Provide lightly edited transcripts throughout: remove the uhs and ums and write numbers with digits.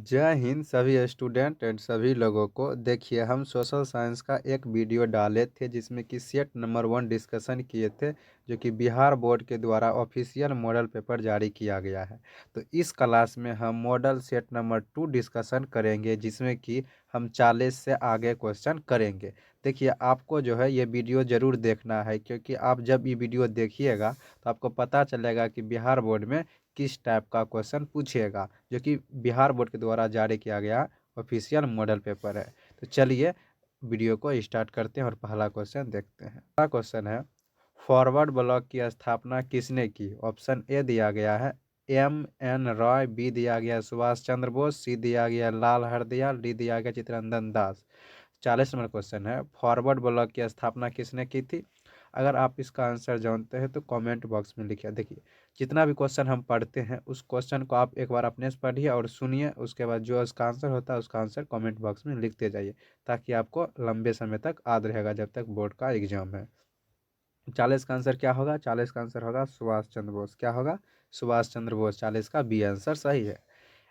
जय हिंद सभी student and सभी लोगों को। देखिए, हम सोशल साइंस का एक वीडियो डाले थे जिसमें कि सेट नंबर 1 डिस्कशन किए थे, जो कि बिहार बोर्ड के द्वारा ऑफिशियल मॉडल पेपर जारी किया गया है। तो इस क्लास में हम मॉडल सेट नंबर 2 डिस्कशन करेंगे, जिसमें कि हम 40 से आगे क्वेश्चन करेंगे। देखिए, आपको जो है ये वीडियो ज़रूर देखना है, क्योंकि आप जब ये वीडियो देखिएगा तो आपको पता चलेगा कि बिहार बोर्ड में किस टाइप का क्वेश्चन पूछेगा, जो कि बिहार बोर्ड के द्वारा जारी किया गया ऑफिशियल मॉडल पेपर है। तो चलिए वीडियो को स्टार्ट करते हैं और पहला क्वेश्चन देखते हैं। पहला क्वेश्चन है, फॉरवर्ड ब्लॉक की स्थापना किसने की? ऑप्शन ए दिया गया है M.N. रॉय, बी दिया गया सुभाष चंद्र बोस, सी दिया गया लाल हरदयाल, डी दिया गया चित्तरंजन दास। 40 नंबर क्वेश्चन है, फॉरवर्ड ब्लॉक की स्थापना किसने की थी? अगर आप इसका आंसर जानते हैं तो कमेंट बॉक्स में लिखिए। देखिए, जितना भी क्वेश्चन हम पढ़ते हैं उस क्वेश्चन को आप एक बार अपने से पढ़िए और सुनिए, उसके बाद जो उसका आंसर होता है उसका आंसर कमेंट बॉक्स में लिखते जाइए, ताकि आपको लंबे समय तक याद रहेगा जब तक बोर्ड का एग्जाम है। 40 का आंसर क्या होगा? 40 का आंसर होगा सुभाष चंद्र बोस। क्या होगा? सुभाष चंद्र बोस। 40 का बी आंसर सही है।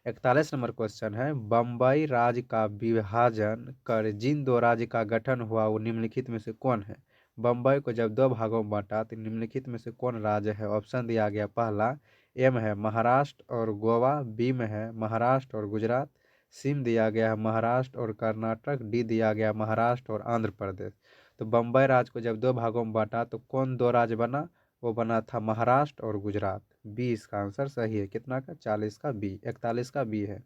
41 नंबर क्वेश्चन है, बम्बई राज्य का विभाजन कर जिन दो राज्य का गठन हुआ वो निम्नलिखित में से कौन है? बम्बई को जब दो भागों में बांटा तो निम्नलिखित में से कौन राज्य है? ऑप्शन दिया गया, पहला एम है महाराष्ट्र और गोवा, बी में है महाराष्ट्र और गुजरात, सी में दिया गया है महाराष्ट्र और कर्नाटक, डी दिया गया महाराष्ट्र और आंध्र प्रदेश। तो बम्बई राज्य को जब दो भागों में बांटा तो कौन दो राज्य बना? वो बना था महाराष्ट्र और गुजरात। बी इसका आंसर सही है। कितना का? 40 का बी। 41 का बी है।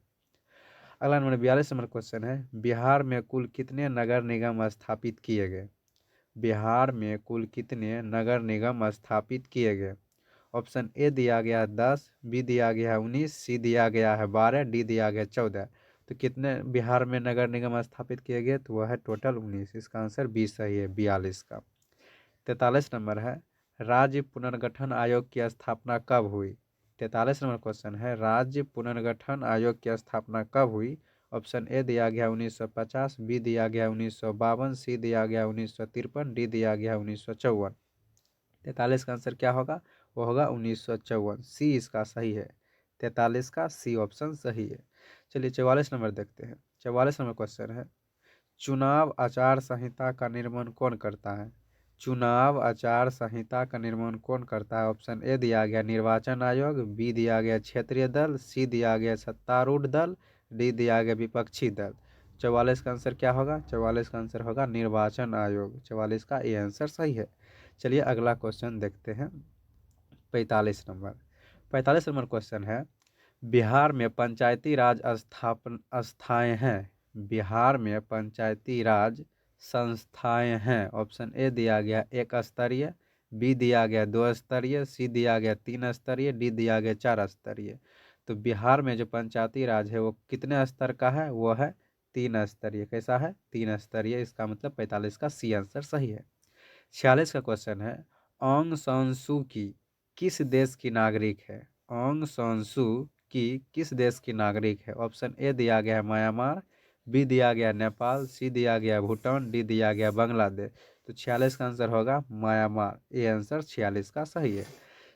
अगला नंबर 42 नंबर क्वेश्चन है, बिहार में कुल कितने नगर निगम स्थापित किए गए? बिहार में कुल कितने नगर निगम स्थापित किए गए? ऑप्शन ए दिया गया है 10, बी दिया गया है 19, सी दिया गया है 12, डी दिया गया है 14। तो कितने बिहार में नगर निगम स्थापित किए गए? तो वह है टोटल 19। इसका आंसर बी सही है, 42 का। 43 नंबर है, राज्य पुनर्गठन आयोग की स्थापना कब हुई? 43 नंबर क्वेश्चन है, राज्य पुनर्गठन आयोग की स्थापना कब हुई? ऑप्शन ए दिया गया 1950, बी दिया गया 1952, सी दिया गया 1953, डी दिया गया 1954। 43 का आंसर क्या होगा? वो होगा 1954। सी इसका सही है। 43 का सी ऑप्शन सही है। चलिए 44 नंबर देखते हैं। 44 नंबर क्वेश्चन है, चुनाव आचार संहिता का निर्माण कौन करता है? चुनाव आचार संहिता का निर्माण कौन करता है? ऑप्शन ए दिया गया निर्वाचन आयोग, बी दिया गया क्षेत्रीय दल, सी दिया गया सत्तारूढ़ दल, डी दिया गया विपक्षी दल। 44 का आंसर क्या होगा? 44 का आंसर होगा निर्वाचन आयोग। 44 का ये आंसर सही है। चलिए अगला क्वेश्चन देखते हैं। 45 नंबर 45 नंबर क्वेश्चन है, बिहार में पंचायती राज स्थापन संस्थाएं हैं। बिहार में पंचायती राज संस्थाएं हैं। ऑप्शन ए दिया गया एक स्तरीय, बी दिया गया दो स्तरीय, सी दिया गया तीन स्तरीय, डी दिया गया चार स्तरीय। तो बिहार में जो पंचायती राज है वो कितने स्तर का है? वो है 3 स्तरीय। कैसा है? 3 स्तरीय। इसका मतलब 45 का सी आंसर सही है। 46 का क्वेश्चन है, ऑंग सान सू की किस देश की नागरिक है? ऑंग सान सू की किस देश की नागरिक है? ऑप्शन ए दिया गया है म्यांमार, बी दिया गया नेपाल, सी दिया गया भूटान, डी दिया गया बांग्लादेश। तो 46 का आंसर होगा म्यांमार। ये आंसर 46 का सही है।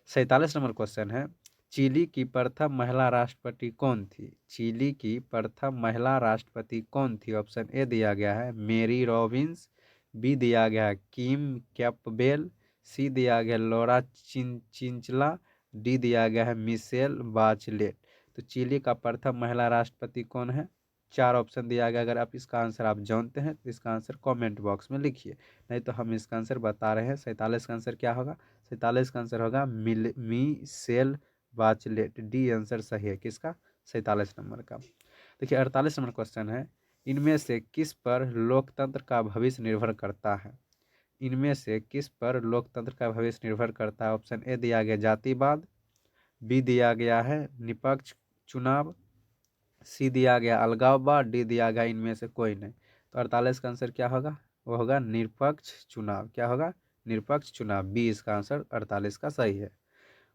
47 नंबर क्वेश्चन है, चिली की प्रथम महिला राष्ट्रपति कौन थी? चिली की प्रथम महिला राष्ट्रपति कौन थी? ऑप्शन ए दिया गया है मेरी रॉबिन्स, बी दिया गया है किम कैपबेल, सी दिया गया लॉरा चिंचला, डी दिया गया है मिशेल बाचलेट। तो चिली का प्रथम महिला राष्ट्रपति कौन है? 4 ऑप्शन दिया गया। अगर आप इसका आंसर आप जानते हैं तो इसका आंसर कमेंट बॉक्स में लिखिए, नहीं तो हम इसका आंसर बता रहे हैं। 47 का आंसर क्या होगा? 47 का आंसर होगा मिशेल बाचलेट। डी आंसर सही है। किसका? 47 नंबर का। देखिए 48 नंबर क्वेश्चन है, इनमें से किस पर लोकतंत्र का भविष्य निर्भर करता है? इनमें से किस पर लोकतंत्र का भविष्य निर्भर करता है? ऑप्शन ए दिया गया जातिवाद, बी दिया गया है निष्पक्ष चुनाव, सी दिया गया अलगाववाद, डी दिया गया इनमें से कोई नहीं। तो 48 का आंसर क्या होगा? वो होगा निष्पक्ष चुनाव। क्या होगा? निष्पक्ष चुनाव। बी इसका आंसर 48 का सही है।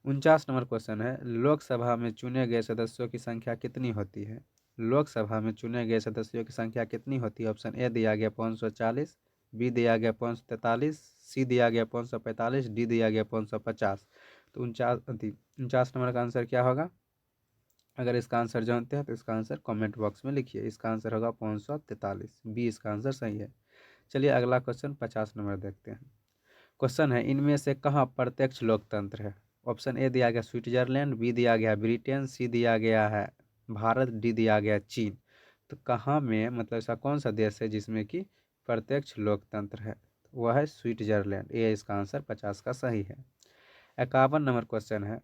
49 नंबर क्वेश्चन है, लोकसभा में चुने गए सदस्यों की संख्या कितनी होती है? लोकसभा में चुने गए सदस्यों की संख्या कितनी होती है? ऑप्शन ए दिया गया 540, बी दिया गया 543, सी दिया गया 545, डी दिया गया 550। तो 49 नंबर का आंसर क्या होगा? अगर इसका आंसर जानते हैं तो इसका आंसर कमेंट बॉक्स में लिखिए। इसका आंसर होगा 543, बी इसका आंसर सही है। चलिए अगला क्वेश्चन 50 नंबर देखते हैं। क्वेश्चन है, इनमें से कहाँ प्रत्यक्ष लोकतंत्र है? ऑप्शन ए दिया गया स्विट्जरलैंड, बी दिया गया ब्रिटेन, सी दिया गया है भारत, डी दिया गया चीन। तो कहाँ में, मतलब ऐसा कौन सा देश है जिसमें कि प्रत्यक्ष लोकतंत्र है? वह है स्विट्जरलैंड। ये इसका आंसर 50 का सही है। 51 नंबर क्वेश्चन है,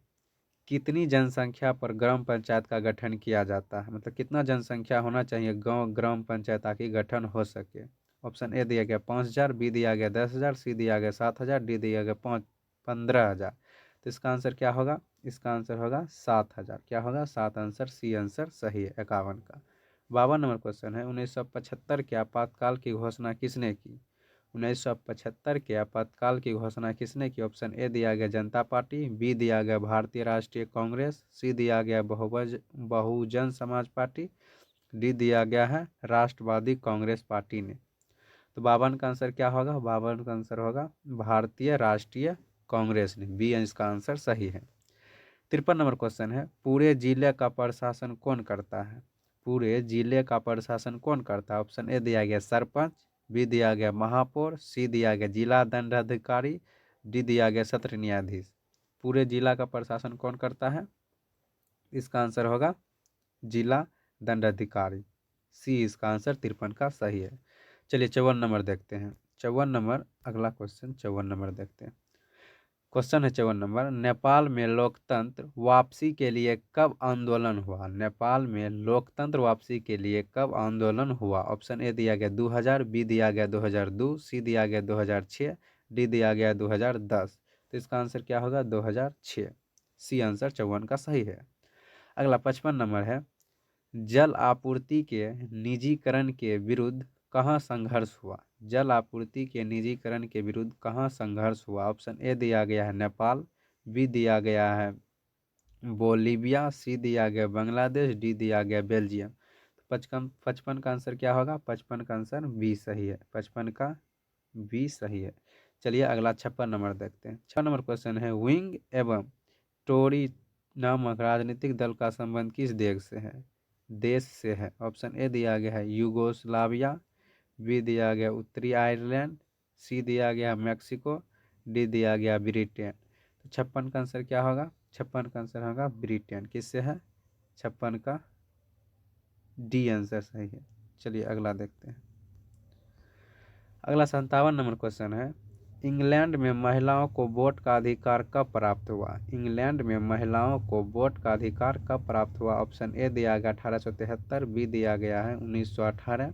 कितनी जनसंख्या पर ग्राम पंचायत का गठन किया जाता है? मतलब कितना जनसंख्या होना चाहिए गांव ग्राम पंचायत ताकि गठन हो सके? ऑप्शन ए दिया गया 5,000, बी दिया गया 10,000, सी दिया गया 7,000, डी दिया गया 15,000। तो इसका आंसर क्या होगा? इसका आंसर होगा 7,000। क्या होगा? 7 आंसर, सी आंसर सही है 51 का। 52 नंबर क्वेश्चन है, 1975 के आपातकाल की घोषणा किसने की? 1975 के आपातकाल की घोषणा किसने की? ऑप्शन ए दिया गया जनता पार्टी, बी दिया गया भारतीय राष्ट्रीय कांग्रेस, सी दिया गया बहुजन समाज पार्टी, डी दिया गया है राष्ट्रवादी कांग्रेस पार्टी ने। तो 52 का आंसर क्या होगा? 52 का आंसर होगा भारतीय राष्ट्रीय कांग्रेस ने, बी इसका आंसर सही है। 53 नंबर क्वेश्चन है, पूरे जिले का प्रशासन कौन करता है? पूरे जिले का प्रशासन कौन करता है? ऑप्शन ए दिया गया सरपंच, बी दिया गया महापौर, सी दिया गया जिला दंडाधिकारी, डी दिया गया सत्र न्यायाधीश। पूरे जिला का प्रशासन कौन करता है? इसका आंसर होगा जिला दंडाधिकारी, सी इसका आंसर 53 का सही है। चलिए 54 नंबर देखते हैं। 54 नंबर, अगला क्वेश्चन 54 नंबर देखते हैं। क्वेश्चन है 54 नंबर, नेपाल में लोकतंत्र वापसी के लिए कब आंदोलन हुआ? नेपाल में लोकतंत्र वापसी के लिए कब आंदोलन हुआ? ऑप्शन ए दिया गया 2000, बी दिया गया 2002, सी दिया गया 2006, डी दिया गया 2010। तो इसका आंसर क्या होगा? 2006, सी आंसर 54 का सही है। अगला 55 नंबर है, जल आपूर्ति के निजीकरण के विरुद्ध कहाँ संघर्ष हुआ? जल आपूर्ति के निजीकरण के विरुद्ध कहाँ संघर्ष हुआ? ऑप्शन ए दिया गया है नेपाल, बी दिया गया है बोलीविया, सी दिया गया बांग्लादेश, डी दिया गया बेल्जियम। तो 55 का आंसर क्या होगा? 55 का आंसर बी सही है, 55 का बी सही है। चलिए अगला 56 नंबर देखते हैं। 6 नंबर क्वेश्चन है, विंग एवं टोरी नामक राजनीतिक दल का संबंध किस देश से है? ऑप्शन ए दिया गया है यूगोस्लाविया, बी दिया गया उत्तरी आयरलैंड, सी दिया गया मैक्सिको, डी दिया गया ब्रिटेन। तो 56 का आंसर क्या होगा? 56 का आंसर होगा ब्रिटेन। किससे है? 56 का डी आंसर सही है। चलिए अगला देखते हैं। अगला 57 नंबर क्वेश्चन है, इंग्लैंड में महिलाओं को वोट का अधिकार कब प्राप्त हुआ? इंग्लैंड में महिलाओं को वोट का अधिकार कब प्राप्त हुआ? ऑप्शन ए दिया गया 1873, बी दिया गया है 1918,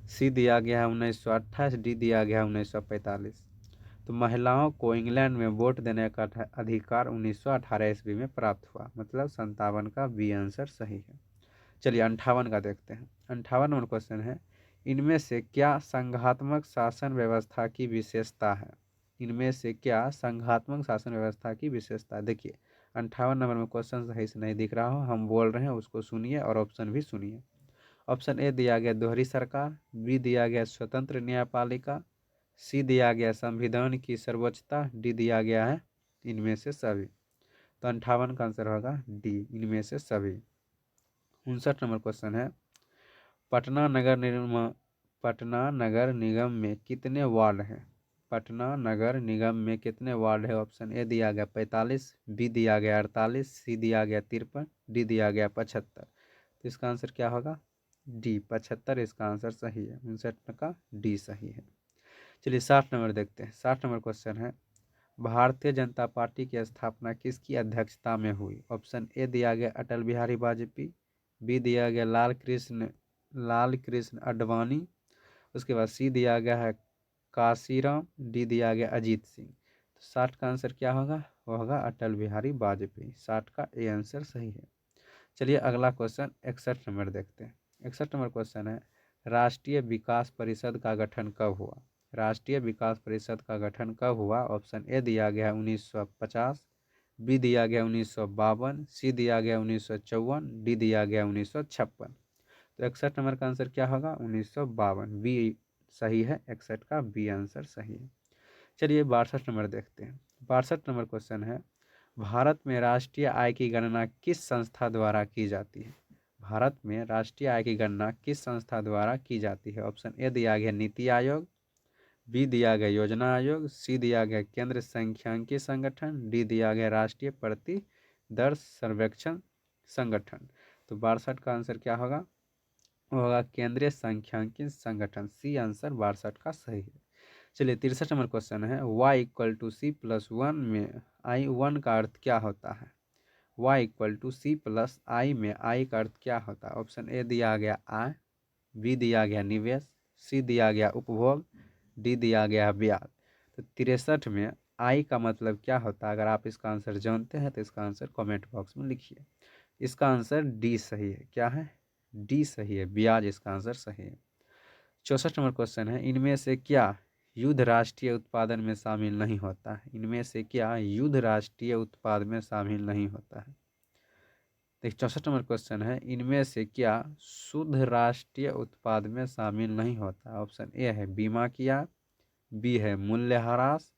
सी दिया गया है 1928, डी दिया गया है 1945। तो महिलाओं को इंग्लैंड में वोट देने का अधिकार 1918 ईस्वी में प्राप्त हुआ, मतलब 57 का बी आंसर सही है। चलिए 58 का देखते हैं। 58 नंबर क्वेश्चन है, इनमें से क्या संघात्मक शासन व्यवस्था की विशेषता है? इनमें से क्या संघात्मक शासन व्यवस्था की विशेषता? देखिए 58 नंबर में क्वेश्चन सही से नहीं दिख रहा हो, हम बोल रहे हैं उसको सुनिए और ऑप्शन भी सुनिए। ऑप्शन ए दिया गया दोहरी सरकार, बी दिया गया स्वतंत्र न्यायपालिका, सी दिया गया संविधान की सर्वोच्चता, डी दिया गया है इनमें से सभी। तो 58 का आंसर होगा डी, इनमें से सभी। 59 नंबर क्वेश्चन है, पटना नगर निगम में कितने वार्ड हैं? पटना नगर निगम में कितने वार्ड है? ऑप्शन ए दिया गया 45, बी दिया गया 48, सी दिया गया 53, डी दिया गया 75। तो इसका आंसर क्या होगा? डी 75 इसका आंसर सही है। 59 का डी सही है। चलिए 60 नंबर देखते हैं। 60 नंबर क्वेश्चन है, भारतीय जनता पार्टी की स्थापना किसकी अध्यक्षता में हुई? ऑप्शन ए दिया गया अटल बिहारी वाजपेयी, बी दिया गया लाल कृष्ण आडवाणी, उसके बाद सी दिया गया है काशीराम, डी दिया गया अजीत सिंह। तो 60 का आंसर क्या होगा? वह होगा अटल बिहारी वाजपेयी, 60 का ए आंसर सही है। चलिए अगला क्वेश्चन 61 नंबर देखते हैं। 61 नंबर क्वेश्चन है, राष्ट्रीय विकास परिषद का गठन कब हुआ? राष्ट्रीय विकास परिषद का गठन कब हुआ? ऑप्शन ए दिया गया है 1950, बी दिया गया 1952, सी दिया गया 1954, डी दिया गया 1956। तो 61 नंबर का आंसर क्या होगा? 1952, बी सही है। 61 का बी आंसर सही है। चलिए 62 नंबर देखते हैं। 62 नंबर क्वेश्चन है, भारत में राष्ट्रीय आय की गणना किस संस्था द्वारा की जाती है? भारत में राष्ट्रीय आय की गणना किस संस्था द्वारा की जाती है? ऑप्शन ए दिया गया नीति आयोग, बी दिया गया योजना आयोग, सी दिया गया केंद्र सांख्यिकी संगठन, डी दिया गया राष्ट्रीय प्रति दर सर्वेक्षण संगठन। तो 62 का आंसर क्या होगा? वो होगा केंद्रीय सांख्यिकी संगठन। सी आंसर 62 का सही है। चलिए 63 नंबर क्वेश्चन है, y equal to C plus one में आई वन का अर्थ क्या होता है? y equal to C plus I में आई का अर्थ क्या होता है? ऑप्शन ए दिया गया आय, बी दिया गया निवेश, सी दिया गया उपभोग, डी दिया गया ब्याज। तो 63 में आई का मतलब क्या होता है? अगर आप इसका आंसर जानते हैं तो इसका आंसर कमेंट बॉक्स में लिखिए। इसका आंसर डी सही है। क्या है? डी सही है, ब्याज इसका आंसर सही है। 64 नंबर क्वेश्चन है, इनमें से क्या युद्ध राष्ट्रीय उत्पादन में शामिल नहीं होता है? इनमें से क्या युद्ध राष्ट्रीय उत्पाद में शामिल नहीं होता है? देखिए 64 नंबर क्वेश्चन है, इनमें से क्या शुद्ध राष्ट्रीय उत्पाद में शामिल नहीं होता? ऑप्शन ए है बीमा किया, बी है मूल्यह्रास,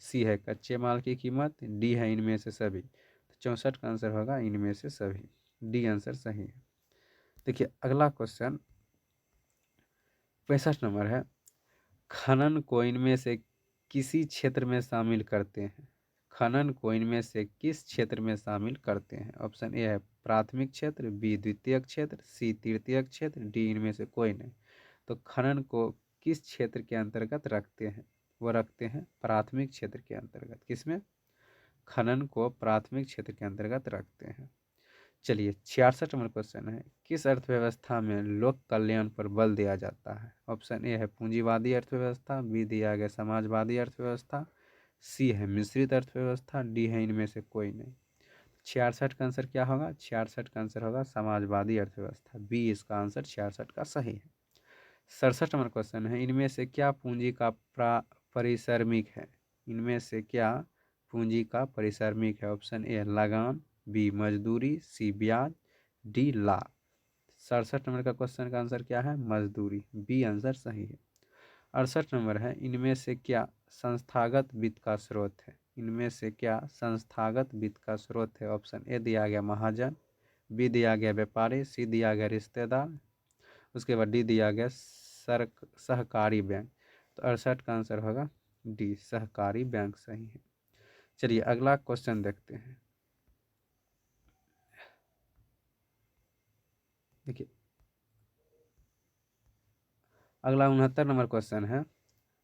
सी है कच्चे माल की कीमत, डी है इनमें से सभी। तो 64 का आंसर होगा इनमें से सभी। डी आंसर सही है। देखिए अगला क्वेश्चन 65 नंबर है, खनन को इनमें से किसी क्षेत्र में शामिल करते हैं? खनन को इनमें से किस क्षेत्र में शामिल करते हैं? ऑप्शन ए है प्राथमिक क्षेत्र, बी द्वितीयक क्षेत्र, सी तृतीयक क्षेत्र, डी इनमें से कोई नहीं। तो खनन को किस क्षेत्र के अंतर्गत रखते हैं? वो रखते हैं प्राथमिक क्षेत्र के अंतर्गत। किसमें? खनन को प्राथमिक क्षेत्र के अंतर्गत रखते हैं। चलिए 66 नंबर क्वेश्चन है, किस अर्थव्यवस्था में लोक कल्याण पर बल दिया जाता है? ऑप्शन ए है पूंजीवादी अर्थव्यवस्था, बी दिया गया समाजवादी अर्थव्यवस्था, सी है मिश्रित अर्थव्यवस्था, डी है इनमें से कोई नहीं। 66 का आंसर क्या होगा? 66 का आंसर होगा समाजवादी अर्थव्यवस्था। बी इसका आंसर 66 का सही है। 67 नंबर क्वेश्चन है, इनमें से क्या पूंजी का परिसरमिक है? इनमें से क्या पूंजी का परिसरमिक है? ऑप्शन ए लगान, बी मजदूरी, सी ब्याज, डी लाभ। 67 नंबर का क्वेश्चन का आंसर क्या है? मजदूरी। बी आंसर सही है। 68 नंबर है, इनमें से क्या संस्थागत वित्त का स्रोत है? इनमें से क्या संस्थागत वित्त का स्रोत है? ऑप्शन ए दिया गया महाजन, बी दिया गया व्यापारी, सी दिया गया रिश्तेदार, उसके बाद डी दिया गया सहकारी बैंक। तो 68 का आंसर होगा डी सहकारी बैंक सही है। चलिए अगला क्वेश्चन देखते हैं। देखिए अगला 69 नंबर क्वेश्चन है,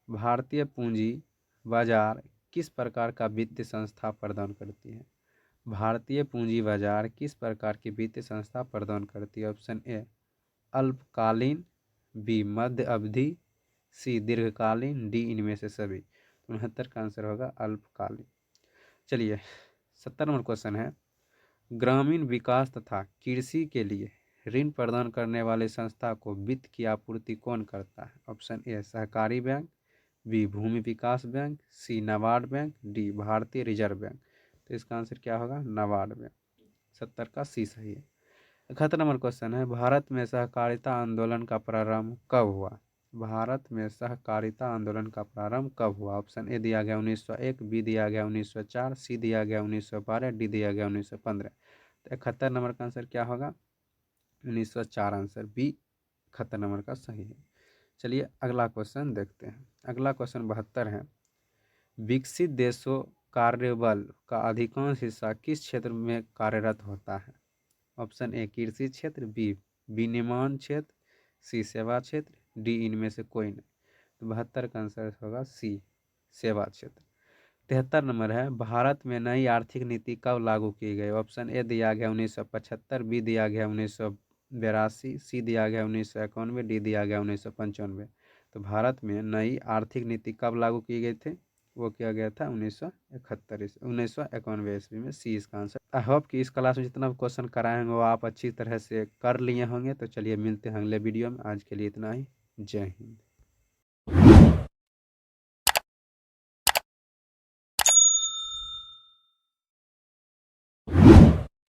भारतीय पूंजी बाजार किस प्रकार का वित्तीय संस्था प्रदान करती है? भारतीय पूंजी बाजार किस प्रकार की वित्तीय संस्था प्रदान करती है? ऑप्शन ए अल्पकालीन, बी मध्य अवधि, सी दीर्घकालीन, डी इनमें से सभी। 69 का आंसर होगा अल्पकालीन। चलिए 70 नंबर क्वेश्चन है, ग्रामीण विकास तथा कृषि के लिए ऋण प्रदान करने वाली संस्था को वित्त की आपूर्ति कौन करता है? ऑप्शन ए सहकारी बैंक, बी भूमि विकास बैंक, सी नाबार्ड बैंक, डी भारतीय रिजर्व बैंक। तो इसका आंसर क्या होगा? नाबार्ड बैंक। 70 का सी सही है। 71 नंबर क्वेश्चन है, भारत में सहकारिता आंदोलन का प्रारंभ कब हुआ? भारत में सहकारिता आंदोलन का प्रारंभ कब हुआ? ऑप्शन ए दिया गया 1901, बी दिया गया 1904, सी दिया गया 1912, डी दिया गया 1915। तो 71 नंबर का आंसर क्या होगा? 1904 आंसर बी 71 नंबर का सही है। चलिए अगला क्वेश्चन देखते हैं। अगला क्वेश्चन 72 है, विकसित देशों कार्यबल का अधिकांश हिस्सा किस क्षेत्र में कार्यरत होता है? ऑप्शन ए कृषि क्षेत्र, बी विनिर्माण क्षेत्र, सी सेवा क्षेत्र, डी इनमें से कोई नहीं। तो 72 का आंसर होगा सी सेवा क्षेत्र। 73 नंबर है, भारत में नई आर्थिक नीति कब लागू की गई? ऑप्शन ए दिया गया 1975, बी दिया गया 1982, सी दिया गया 1991, डी दिया गया 1995। तो भारत में नई आर्थिक नीति कब लागू की गई थी? वो किया गया था 1991 ईस्वी में। सी इसका आंसर। आई होप कि इस क्लास में जितना क्वेश्चन कराए होंगे वो आप अच्छी तरह से कर लिए होंगे। तो चलिए मिलते हैं अगले वीडियो में। आज के लिए इतना ही। जय हिंद।